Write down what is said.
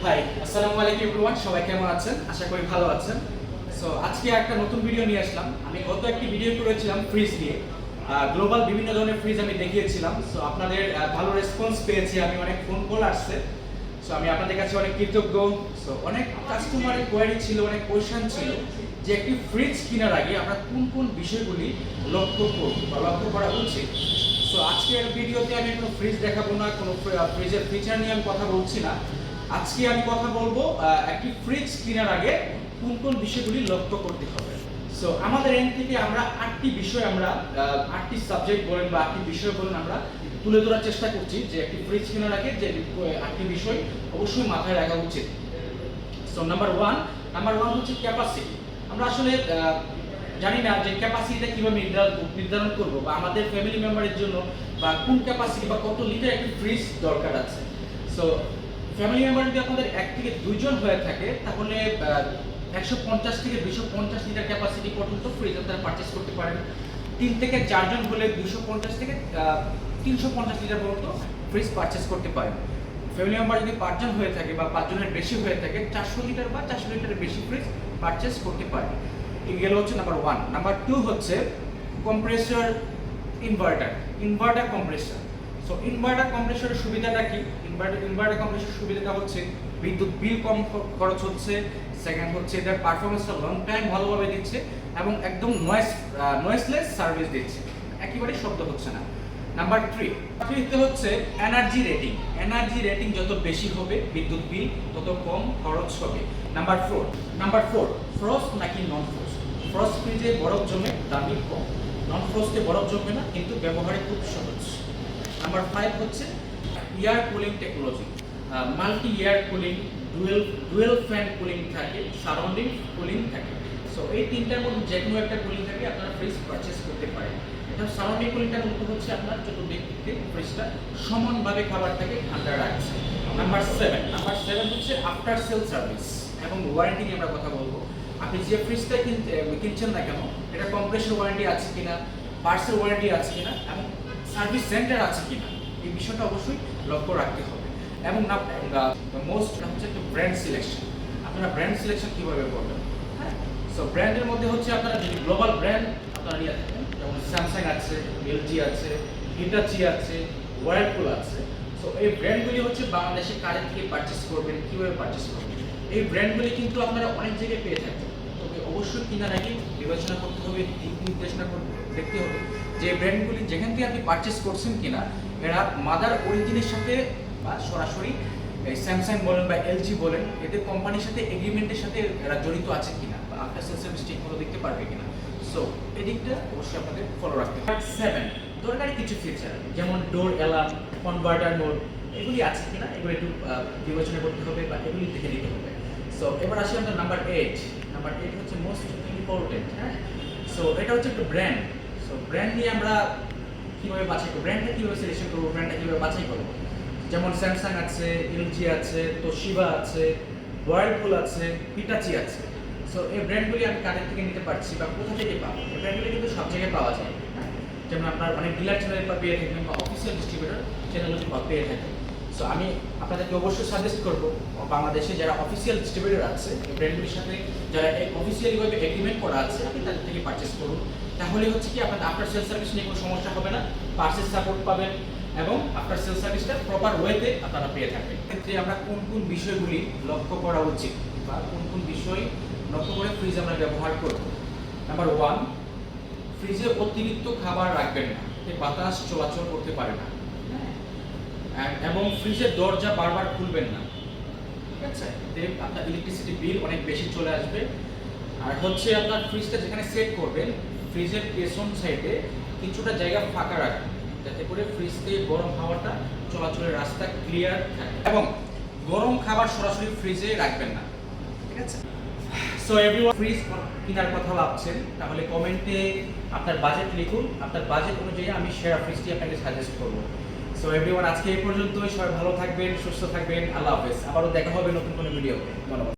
High, আসসালামু আলাইকুম everyone. সবাই কেমন আছেন? আশা করি ভালো আছেন। সো আজকে একটা নতুন ভিডিও নিয়ে আসলাম। আমি গত একটি ভিডিও করেছিলাম ফ্রিজ নিয়ে। গ্লোবাল বিভিন্ন ধরনের ফ্রিজ আমি দেখিয়েছিলাম। সো আপনাদের ভালো রেসপন্স পেয়েছি, আমি অনেক ফোন কল আসছে। সো আমি আপনাদের কাছে অনেক কৃতজ্ঞ। সো অনেক কাস্টমারের কোয়ারি ছিল, অনেক কোয়েশ্চেন ছিল যে একটি ফ্রিজ কেনার আগে আমরা কোন কোন বিষয়গুলি লক্ষ্য করব বা লক্ষ্য করা উচিত। সো আজকের ভিডিওতে আমি কোনো ফ্রিজ দেখাবো না, কোনো ফ্রিজের ফিচার নিয়ে আমি কথা বলছি না। আজকে আমি কথা বলবো একটি ফ্রিজ কেনার আগে কোন কোন বিষয়গুলি লক্ষ্য করতে হবে। সো আমাদের এন্ড থেকে আমরা আটটি সাবজেক্ট বলেন বা আটটি বিষয় বলেন আমরা তুলে ধরার চেষ্টা করছি যে একটি ফ্রিজ কেনার আগে যে আটটি বিষয় অবশ্যই মাথায় রাখা উচিত। সো নাম্বার ওয়ান হচ্ছে ক্যাপাসিটি। আমরা আসলে জানি না যে ক্যাপাসিটিটা কিভাবে নির্ধারণ করব বা আমাদের ফ্যামিলি মেম্বারের জন্য বা কোন ক্যাপাসিটি বা কত লিটার একটি ফ্রিজ দরকার আছে। সো ফ্যামিলি মেম্বার যদি আপনাদের 1 থেকে 2 জন হয়ে থাকে তাহলে 150 থেকে 250 লিটার ক্যাপাসিটি পর্যন্ত ফ্রিজ আপনারা পারচেজ করতে পারেন। 3 থেকে 4 জন হলে 250 থেকে 350 লিটার পর্যন্ত ফ্রিজ পারচেজ করতে পারেন। ফ্যামিলি মেম্বার যদি 5 জন হয়ে থাকে বা 5 জনের বেশি হয়ে থাকে 400 লিটার বা 400 লিটারের বেশি ফ্রিজ পারচেজ করতে পারেন। এগুলো হচ্ছে নাম্বার 1। নাম্বার 2 হচ্ছে compressor inverter compressor. So inverter কম্প্রেসরের সুবিধাটা কি? ইনভার্টার কম্প্রেসর সুবিধাটা হচ্ছে বিদ্যুৎ বিল কম খরচ হচ্ছে, সেকেন্ড হচ্ছে এটার পারফরম্যান্সটা লং টাইম ভালোভাবে দিচ্ছে এবং একদম নয়েজলেস সার্ভিস দিচ্ছে, একেবারে শব্দ হচ্ছে না। নাম্বার 3 তে হচ্ছে এনার্জি রেটিং যত বেশি হবে বিদ্যুৎ বিল তত কম খরচ হবে। নাম্বার 4 ফ্রস্ট নাকি নন ফ্রস্ট। ফ্রস্ট ফ্রিজে বরফ জমে, দামি কম। নন ফ্রস্টে বরফ জমে না কিন্তু ব্যবহারে খুব সহজ। নাম্বার 5 হচ্ছে air cooling technology. Multi air cooling, dual fan cooling থাকে, সারাউন্ডিং কুলিং থাকে। সো এই তিনটার মধ্যে যে কোনো একটা কুলিং থাকে আপনারা ফ্রিজ পারচেজ করতে পারেন। এটা সারাউন্ডিং কুলিংটা মূলত হচ্ছে আপনার চতুর্দিকে ফ্রিজটা সমানভাবে খাবারটাকে ঠান্ডা রাখছে। নাম্বার 7 হচ্ছে আফটার সেল সার্ভিস এবং ওয়ারেন্টি নিয়ে আমরা কথা বলবো। আপনি যে ফ্রিজটা কিনছেন না কেন, এটা কম্প্রেসর ওয়ারেন্টি আছে কিনা, পার্টসের ওয়ারেন্টি আছে কিনা এবং সার্ভিস সেন্টার আছে কিনা, এই বিষয়টা অবশ্যই লক্ষ্য রাখতে হবে। এবং মোস্ট হচ্ছে একটা ব্র্যান্ড সিলেকশন। আপনারা ব্র্যান্ড সিলেকশন কিভাবে করবেন? হ্যাঁ, সো ব্র্যান্ডের মধ্যে হচ্ছে আপনারা যদি গ্লোবাল ব্র্যান্ড আপনারা নিয়ে থাকেন, যেমন স্যামসাং আছে, এলজি আছে, হিটাচি আছে, ওয়ারপুল আছে। সো এই ব্র্যান্ডগুলি হচ্ছে বাংলাদেশে কাদের থেকে পারচেস করবেন, কিভাবে পারচেস করবেন, এই ব্র্যান্ডগুলি কিন্তু আপনারা অনেক জায়গায় পেয়ে থাকেন। তবে অবশ্যই কেনার আগে বিবেচনা করতে হবে, দিক নির্দেশনা দেখতে হবে যে ব্র্যান্ডগুলি যেখান থেকে আপনি পারচেস করছেন কিনা এরা মাদার অরিজিনের সাথে বা সরাসরি স্যামসাং বলেন বা এলজি বলেন এদের কোম্পানির সাথে এগ্রিমেন্টের সাথে এরা জড়িত আছে কিনা বা আফটার সেল সার্ভিস ঠিকমতো দেখতে পারবে কিনা। সো এই দিকটা অবশ্যই আপনাদের ফলো রাখতে হবে। 7 দরকারি কিছু ফিচার যেমন ডোর অ্যালার্ম, কনভার্টার মোড, এগুলি আছে কিনা এগুলো একটু বিবেচনা করতে হবে বা এগুলি দেখে নিতে হবে। সো এবার আসি আমরা নাম্বার 8 হচ্ছে মোস্ট ইম্পর্টেন্ট। হ্যাঁ, সো এটা হচ্ছে একটা ব্র্যান্ড। সো ব্র্যান্ড নিয়ে আমরা কীভাবে বাছাই করবো, ব্র্যান্ডটা কীভাবে সিলেকশন করবো, ব্র্যান্ডটা কীভাবে বাছাই করবো, যেমন স্যামসাং আছে, এলজি আছে, তোশিবা আছে, ওয়ারপুল আছে, হিটাচি আছে। সো এই ব্র্যান্ডগুলি আমি কাদের থেকে নিতে পারছি বা কোথা থেকে পাবো? এই ব্র্যান্ডগুলি কিন্তু সব জায়গায় পাওয়া যায়। হ্যাঁ, যেমন আপনার অনেক ডিলার চ্যানেল পেয়ে থাকবেন বা অফিসিয়াল ডিস্ট্রিবিউটর চ্যানেল পেয়ে থাকেন। সো আমি আপনাদেরকে অবশ্যই সাজেস্ট করবো বাংলাদেশে যারা অফিসিয়াল ডিস্ট্রিবিউটর আছে এই ব্র্যান্ডগুলির সাথে যারা অফিসিয়ালিভাবে এগ্রিমেন্ট করা আছে আপনি তাদের থেকে পারচেস করুন। তাহলে হচ্ছে কি আপনার আফটার সেল সার্ভিস নিয়ে কোনো সমস্যা হবে না, পার্সেল সাপোর্ট পাবেন এবং আফটার সেল সার্ভিসটা প্রপার ওয়েতে আপনারা পেয়ে থাকবেন। ক্ষেত্রে আমরা কোন কোন বিষয়গুলি লক্ষ্য করা উচিত বা কোন কোন বিষয় লক্ষ্য করে ফ্রিজ আমরা ব্যবহার করব। নাম্বার 1, ফ্রিজে অতিরিক্ত খাবার রাখবেন না, এতে বাতাস চলাচল করতে পারে না। এবং ফ্রিজের দরজা বারবার খুলবেন না, ঠিক আছে? এতে আপনার ইলেকট্রিসিটি বিল অনেক বেশি চলে আসবে। আর হচ্ছে আপনার ফ্রিজটা যেখানে সেট করবেন ফ্রিজের পেছন সাইডে কিছুটা জায়গা ফাঁকা রাখবেন যাতে করে ফ্রিজ থেকে গরম হাওয়াটা চলাচলের রাস্তা ক্লিয়ার থাকে। এবং গরম খাবার সরাসরি ফ্রিজে রাখবেন না, ঠিক আছে? সো এভরিওয়ান, ফ্রিজ কেনার কথা ভাবছেন তাহলে কমেন্টে আপনার বাজেট লিখুন, আপনার বাজেট অনুযায়ী আমি সেরা ফ্রিজটি আপনাকে সাজেস্ট করবো। সো এভরিওয়ান, আজকে এই পর্যন্তই। সবাই ভালো থাকবেন, সুস্থ থাকবেন। আল্লাহ হাফেজ। আবারও দেখা হবে নতুন কোনো ভিডিও। ধন্যবাদ।